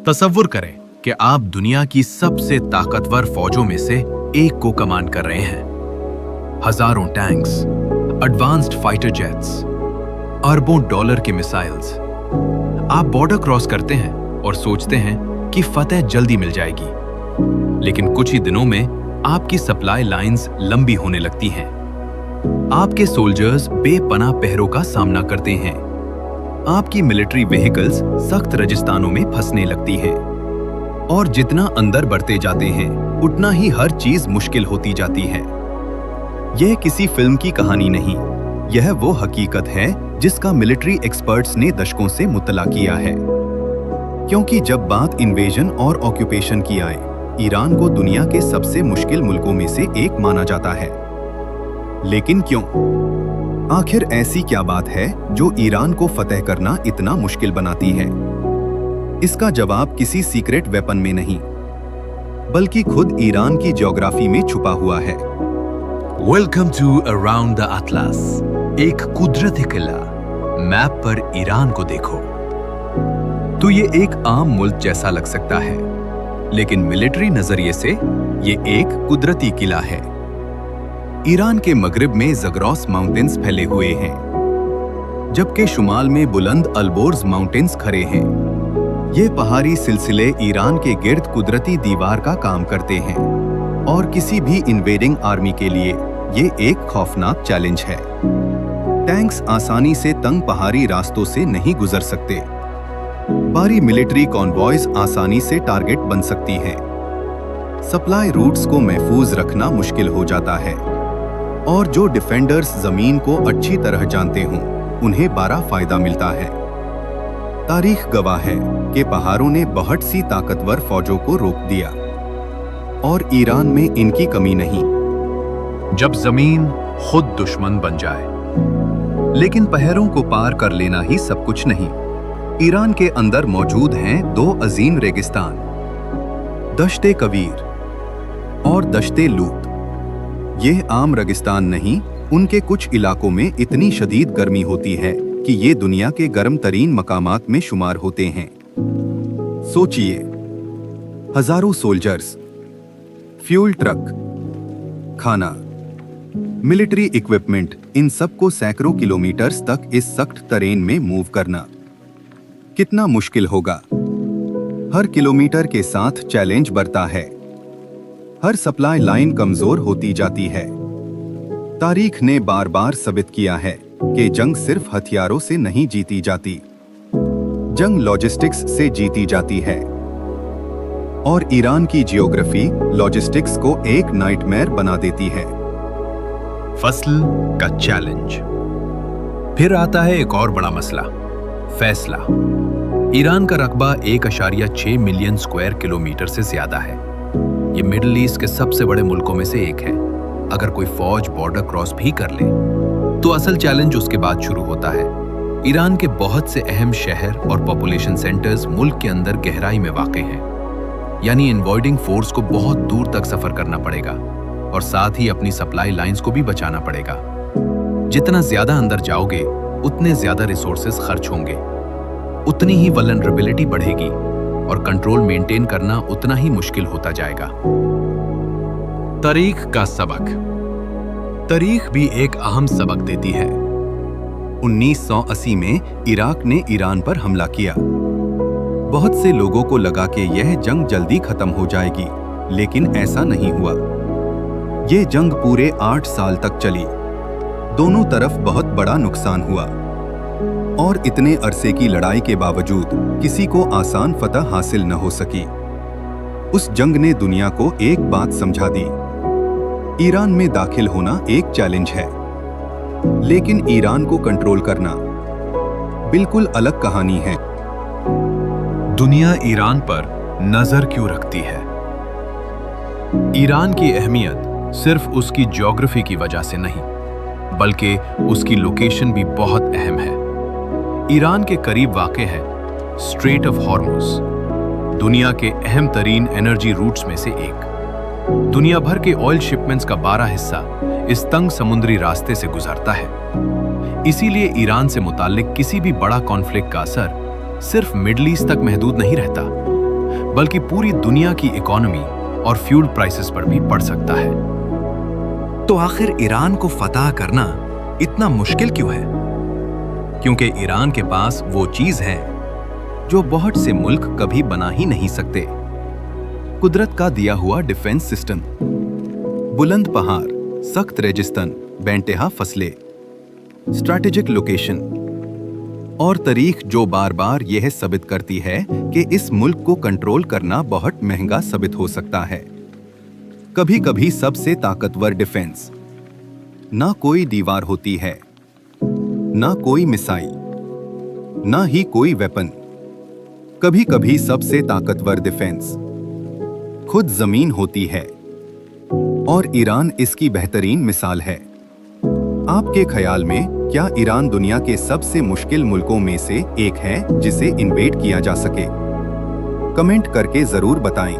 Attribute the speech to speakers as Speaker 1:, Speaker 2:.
Speaker 1: तसव्वुर करें कि आप दुनिया की सबसे ताकतवर फौजों में से एक को कमांड कर रहे हैं। हजारों टैंक्स, एडवांस्ड फाइटर जेट्स, अरबों डॉलर के मिसाइल्स। आप बॉर्डर क्रॉस करते हैं और सोचते हैं कि फतेह जल्दी मिल जाएगी, लेकिन कुछ ही दिनों में आपकी सप्लाई लाइंस लंबी होने लगती हैं। आपके सोल्जर्स बेपनाह पहरों का सामना करते हैं। आपकी मिलिट्री व्हीकल्स सख्त रेगिस्तानों में फंसने लगती हैं। और जितना अंदर बढ़ते जाते हैं, उतना ही हर चीज मुश्किल होती जाती है। यह किसी फिल्म की कहानी नहीं, यह वो हकीकत है जिसका मिलिट्री एक्सपर्ट्स ने दशकों से मुतला किया है। क्योंकि जब बात इन्वेजन और ऑक्यूपेशन की आए, ईरान को दुनिया के सबसे मुश्किल मुल्कों में से एक माना जाता है। लेकिन क्यों? आखिर ऐसी क्या बात है जो ईरान को फतेह करना इतना मुश्किल बनाती है? इसका जवाब किसी सीक्रेट वेपन में नहीं, बल्कि खुद ईरान की ज्योग्राफी में छुपा हुआ है।
Speaker 2: Welcome to around the atlas. एक कुदरती किला। मैप पर ईरान को देखो
Speaker 1: तो ये एक आम मुल्क जैसा लग सकता है, लेकिन मिलिट्री नजरिए से ये एक कुदरती किला है। ईरान के मगरिब में ज़ग्रोस माउंटेन्स फैले हुए हैं, जबकि शुमाल में बुलंद अल्बोर्ज माउंटेन्स खड़े हैं। ये पहाड़ी सिलसिले ईरान के गिर्द कुदरती दीवार का काम करते हैं और किसी भी इन्वेडिंग आर्मी के लिए ये एक खौफनाक चैलेंज है। टैंक्स आसानी से तंग पहाड़ी रास्तों से नहीं गुजर सकते। भारी मिलिट्री कॉन्वॉयज आसानी से टारगेट बन सकती हैं। सप्लाई रूट्स को महफूज रखना मुश्किल हो जाता है, और जो डिफेंडर्स जमीन को अच्छी तरह जानते हों, उन्हें बड़ा फायदा मिलता है। तारीख गवाह है कि पहाड़ों ने बहुत सी ताकतवर फौजों को रोक दिया, और ईरान में इनकी कमी नहीं।
Speaker 2: जब जमीन खुद दुश्मन बन जाए।
Speaker 1: लेकिन पहाड़ों को पार कर लेना ही सब कुछ नहीं। ईरान के अंदर मौजूद हैं दो अजीम रेगिस्तान, दश्ते कबीर और दश्ते लूत। ये आम रेगिस्तान नहीं, उनके कुछ इलाकों में इतनी शदीद गर्मी होती है कि ये दुनिया के गर्म तरीन मकामात में शुमार होते हैं। सोचिए, हजारों सोल्जर्स, फ्यूल ट्रक, खाना, मिलिट्री इक्विपमेंट, इन सबको सैकड़ों किलोमीटर्स तक इस सख्त तरेन में मूव करना कितना मुश्किल होगा। हर किलोमीटर के साथ चैलेंज बढ़ता है। हर सप्लाई लाइन कमजोर होती जाती है। तारीख ने बार बार साबित किया है कि जंग सिर्फ हथियारों से नहीं जीती जाती, जंग लॉजिस्टिक्स से जीती जाती है। और ईरान की जियोग्राफी लॉजिस्टिक्स को एक नाइटमेयर बना देती है।
Speaker 2: फसल का चैलेंज। फिर आता है एक और बड़ा मसला, फैसला। ईरान का रकबा 1.6 मिलियन स्क्वायर किलोमीटर से ज्यादा है। ये मिडिल ईस्ट के सबसे बड़े मुल्कों में से एक है। अगर कोई फौज बॉर्डर क्रॉस भी कर ले, तो असल चैलेंज उसके बाद शुरू होता है। ईरान के बहुत से अहम शहर और पॉपुलेशन सेंटर्स मुल्क के अंदर गहराई में वाक़ हैं। यानी इन्वॉइडिंग फोर्स को बहुत दूर तक सफर करना पड़ेगा, और साथ ही अपनी सप्लाई लाइंस को भी बचाना पड़ेगा। जितना ज्यादा अंदर जाओगे, उतने ज्यादा रिसोर्सेज खर्च होंगे, उतनी ही वल्नरेबिलिटी बढ़ेगी, और कंट्रोल मेंटेन करना उतना ही मुश्किल होता जाएगा। तारीख का सबक। तारीख भी एक अहम सबक देती है।
Speaker 1: 1980 में इराक ने ईरान पर हमला किया। बहुत से लोगों को लगा कि यह जंग जल्दी खत्म हो जाएगी, लेकिन ऐसा नहीं हुआ। ये जंग पूरे 8 साल तक चली। दोनों तरफ बहुत बड़ा नुकसान हुआ, और इतने अरसे की लड़ाई के बावजूद किसी को आसान फतह हासिल न हो सकी। उस जंग ने दुनिया को एक बात समझा दी, ईरान में दाखिल होना एक चैलेंज है, लेकिन ईरान को कंट्रोल करना बिल्कुल अलग कहानी है।
Speaker 2: दुनिया ईरान पर नजर क्यों रखती है? ईरान की अहमियत सिर्फ उसकी ज्योग्राफी की वजह से नहीं, बल्कि उसकी लोकेशन भी बहुत अहम है। ईरान के करीब वाक़ है स्ट्रेट ऑफ हॉर्मुज़, दुनिया के अहम तरीन एनर्जी रूट्स में से एक। दुनिया भर के ऑयल शिपमेंट्स का 12 हिस्सा इस तंग समुद्री रास्ते से गुजरता है। इसीलिए ईरान से मुताल्लिक किसी भी बड़ा कॉन्फ्लिक्ट का असर सिर्फ मिडिल ईस्ट तक महदूद नहीं रहता, बल्कि पूरी दुनिया की इकोनॉमी और फ्यूल प्राइसेस पर भी पड़ सकता है।
Speaker 1: तो आखिर ईरान को फतह करना इतना मुश्किल क्यों है?
Speaker 2: क्योंकि ईरान के पास वो चीज है जो बहुत से मुल्क कभी बना ही नहीं सकते। कुदरत का दिया हुआ डिफेंस सिस्टम, बुलंद पहाड़, सख्त रेगिस्तान, बेंटेहा फसलें, स्ट्रैटेजिक लोकेशन और तारीख जो बार बार यह साबित करती है कि इस मुल्क को कंट्रोल करना बहुत महंगा साबित हो सकता है। कभी कभी सबसे ताकतवर डिफेंस, ना कोई दीवार होती है, ना कोई मिसाइल, ना ही कोई वेपन। कभी कभी सबसे ताकतवर डिफेंस खुद जमीन होती है, और ईरान इसकी बेहतरीन मिसाल है। आपके ख्याल में क्या ईरान दुनिया के सबसे मुश्किल मुल्कों में से एक है जिसे इन्वेड किया जा सके? कमेंट करके जरूर बताएं।